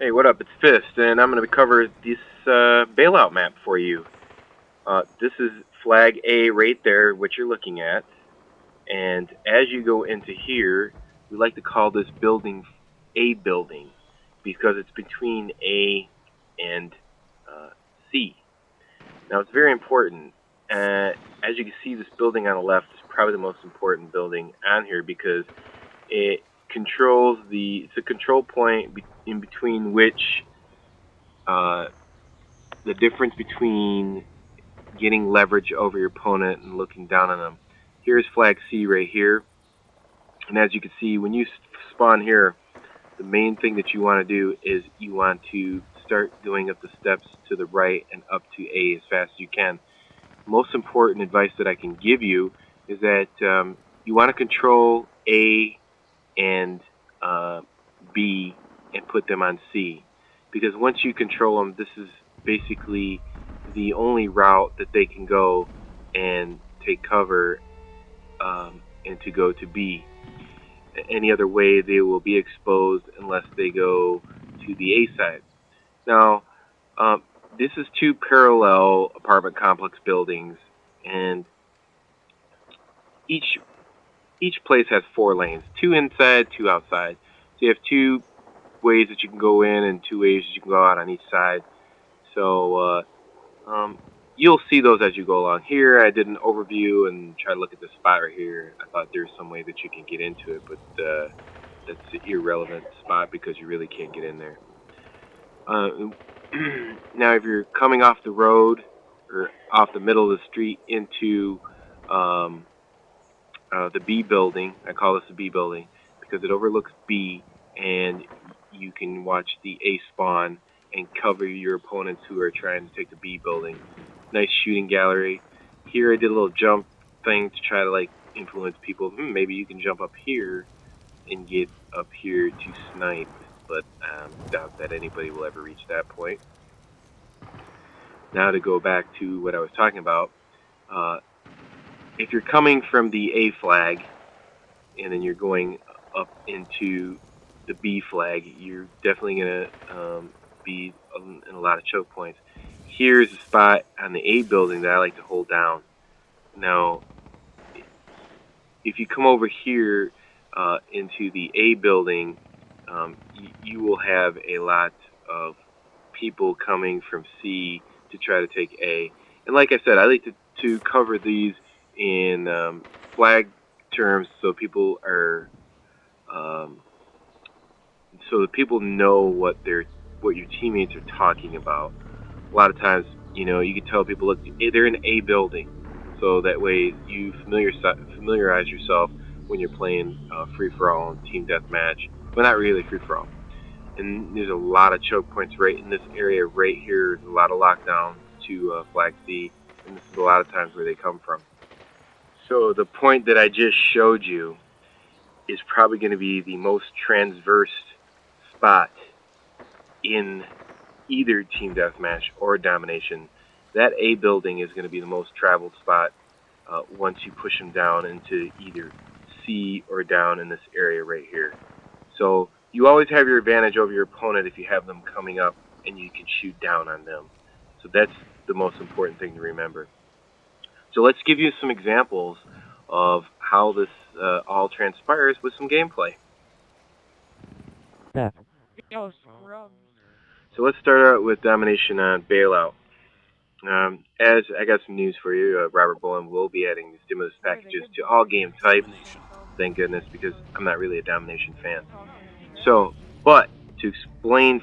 Hey, what up? It's Fist, and I'm going to cover this bailout map for you. This is flag A right there, what you're looking at. And as you go into here, we like to call this building A building because it's between A and C. Now, it's very important. As you can see, this building on the left is probably the most important building on here because it controls it's a control point in between which the difference between getting leverage over your opponent and looking down on them. Here's flag C right here. And as you can see, when you spawn here, the main thing that you want to do is you want to start going up the steps to the right and up to A as fast as you can. Most important advice that I can give you is that you want to control A and B and put them on C. Because once you control them, this is basically the only route that they can go and take cover and to go to B. Any other way, they will be exposed unless they go to the A side. Now, this is two parallel apartment complex buildings, and each place has 4 lanes, 2 inside, 2 outside. So you have 2 ways that you can go in and 2 ways that you can go out on each side. So you'll see those as you go along. Here I did an overview and try to look at this spot right here. I thought there's some way that you can get into it, but that's an irrelevant spot because you really can't get in there. Now if you're coming off the road or off the middle of the street into the B building, I call this the B building because it overlooks B, and you can watch the A spawn and cover your opponents who are trying to take the B building. Nice shooting gallery. Here I did a little jump thing to try to like influence people. Maybe you can jump up here and get up here to snipe, but doubt that anybody will ever reach that point. Now to go back to what I was talking about, if you're coming from the A flag and then you're going up into the B flag, you're definitely going to be in a lot of choke points. Here's a spot on the A building that I like to hold down. Now, if you come over here into the A building, you will have a lot of people coming from C to try to take A. And like I said, I like to cover these in flag terms so people are so that people know what your teammates are talking about. A lot of times, you can tell people, look, they're in A building, so that way you familiarize yourself when you're playing free-for-all and team deathmatch, but not really free-for-all. And there's a lot of choke points right in this area right here. There's a lot of lockdown to flag C, and this is a lot of times where they come from. So the point that I just showed you is probably going to be the most transverse spot in either team deathmatch or domination. That A building is going to be the most traveled spot once you push them down into either C or down in this area right here. So you always have your advantage over your opponent if you have them coming up and you can shoot down on them. So that's the most important thing to remember. So let's give you some examples of how this all transpires with some gameplay. Yeah. So let's start out with domination on bailout. As I got some news for you, Robert Bowen will be adding stimulus packages to all game types. Thank goodness, because I'm not really a domination fan. So, but to explain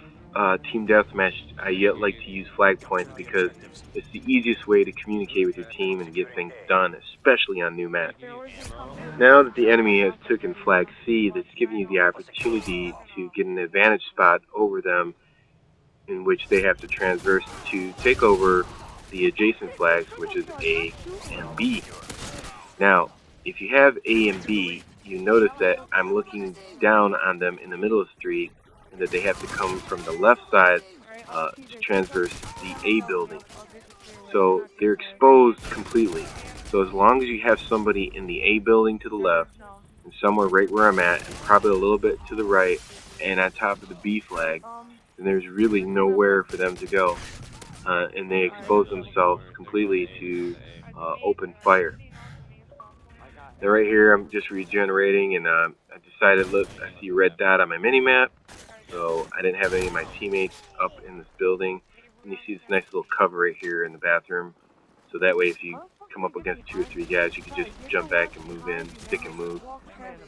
team deathmatch, I yet like to use flag points because it's the easiest way to communicate with your team and get things done, especially on new maps. Now that the enemy has taken flag C, that's giving you the opportunity to get an advantage spot over them, in which they have to transverse to take over the adjacent flags, which is A and B. Now, if you have A and B, you notice that I'm looking down on them in the middle of the street, and that they have to come from the left side to transverse the A building. So they're exposed completely. So as long as you have somebody in the A building to the left, and somewhere right where I'm at, and probably a little bit to the right, and on top of the B flag, then there's really nowhere for them to go, and they expose themselves completely to open fire. Now right here, I'm just regenerating, and I decided, look, I see a red dot on my mini-map, so I didn't have any of my teammates up in this building. And you see this nice little cover right here in the bathroom, so that way if you come up against 2 or 3 guys, you can just jump back and move in, stick and move.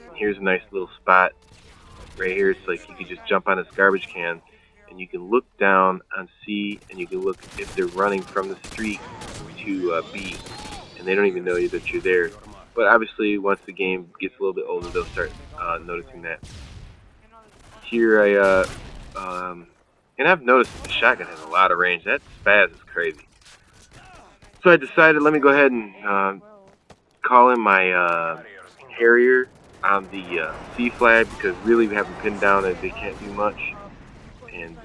And here's a nice little spot right here. It's like you can just jump on this garbage can, and you can look down on C, and you can look if they're running from the street to B, and they don't even know that you're there. But obviously, once the game gets a little bit older, they'll start noticing that. Here and I've noticed that the shotgun has a lot of range. That spaz is crazy. So I decided, let me go ahead and call in my Harrier on the C flag, because really we have them pinned down and they can't do much. And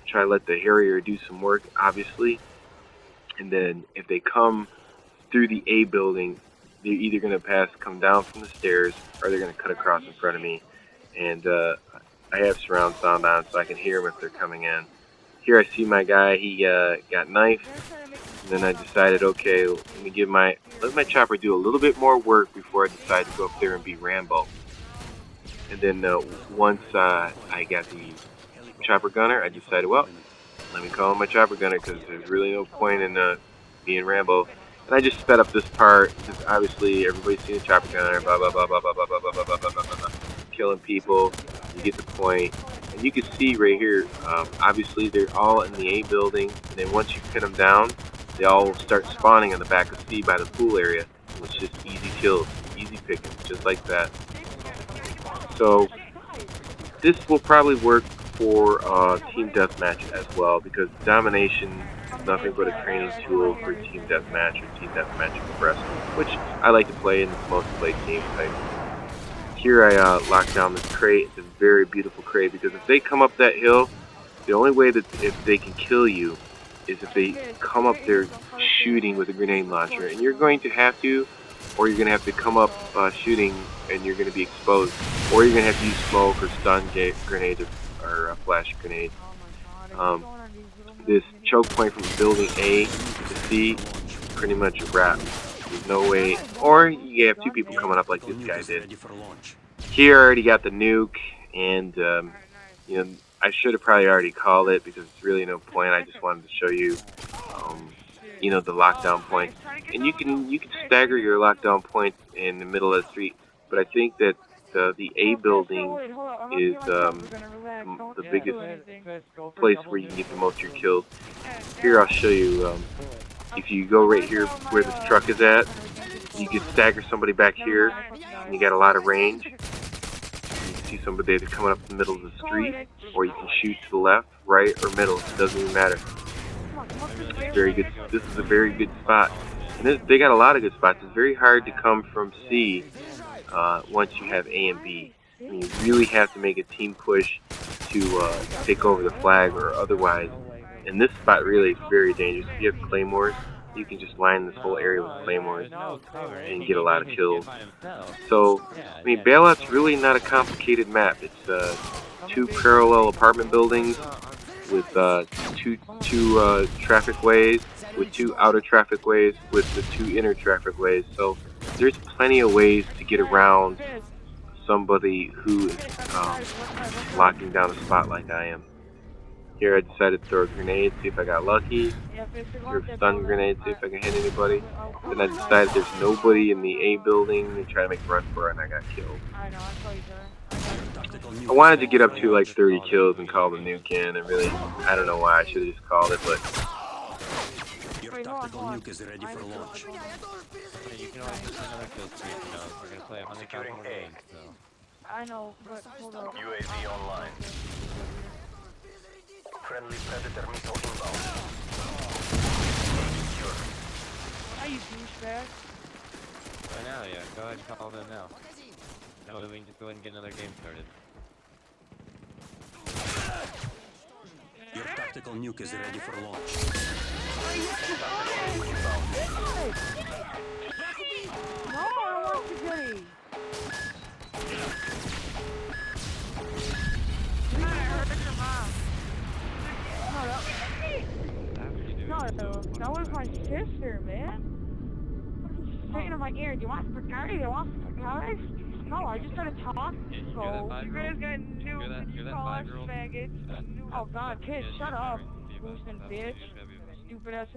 try to let the Harrier do some work, obviously. And then if they come through the A building, they're either going to come down from the stairs, or they're going to cut across in front of me. And I have surround sound on, so I can hear them if they're coming in. Here I see my guy, he got knifed. And then I decided, okay, let my chopper do a little bit more work before I decide to go up there and be Rambo. And then once I got the chopper gunner, I decided, well, let me call him my chopper gunner, because there's really no point in being Rambo. And I just sped up this part, because obviously everybody's seen a chopper gunner, blah blah blah blah blah blah blah blah blah blah blah blah blah, killing people. You get the point. And you can see right here, obviously they're all in the A building, and then once you pin them down, they all start spawning on the back of C by the pool area. And it's just easy kills, easy pickings, just like that. So this will probably work for team deathmatch as well, because domination is nothing but a training tool for team deathmatch or team deathmatch express, which I like to play in most played game type. Here I lock down this crate. It's a very beautiful crate, because if they come up that hill, the only way that if they can kill you is if they come up there shooting with a grenade launcher, and you're going to have to, or you're going to have to come up shooting and you're going to be exposed, or you're going to have to use smoke or stun grenade or flash grenade. This choke point from building A to C, pretty much a wrap. There's no way, or you have 2 people coming up like this guy did. Here I already got the nuke, and you know, I should have probably already called it, because it's really no point. I just wanted to show you, you know, the lockdown points, and you can stagger your lockdown points in the middle of the street. But I think that the A building is the biggest place where you can get the most of your kills. Here I'll show you. If you go right here where this truck is at, you can stagger somebody back here, and you got a lot of range. You can see somebody that's coming up in the middle of the street, or you can shoot to the left, right, or middle. It doesn't even matter. It's very good. This is a very good spot. And they got a lot of good spots. It's very hard to come from C once you have A and B. I mean, you really have to make a team push to take over the flag, or otherwise. And this spot really is very dangerous. If you have claymores, you can just line this whole area with claymores and get a lot of kills. So, I mean, Bailout's really not a complicated map. It's 2 parallel apartment buildings with two traffic ways, with 2 outer traffic ways, with the 2 inner traffic ways. So there's plenty of ways to get around somebody who is locking down a spot like I am. Here I decided to throw a grenade, see if I got lucky. Throw a stun grenade, see if I can hit anybody. Then I decided there's nobody in the A building, and try to make a run for it, and I got killed. I wanted to get up to like 30 kills and call the nuke in, and really, I don't know why, I should have just called it, but... Your tactical nuke is ready for launch. You can always use another kill streak, you know, we're gonna play 100 more games, so... I know, but hold up. UAV online. Friendly Predator missile inbound. Secure. Are you douchebag? Right now, yeah, go ahead and call them now. No, we can just go ahead and get another game started. Your tactical nuke is ready for launch. No, I don't want you goody. I heard your mom. up. No, that was my sister, man. What are you saying in my ear? Do you want spaghetti? Do you want spaghetti? No, I just gotta talk. So, you guys got Nuke and you call us faggots. Oh god, kid, shut up. Boosting bitch. Stupid ass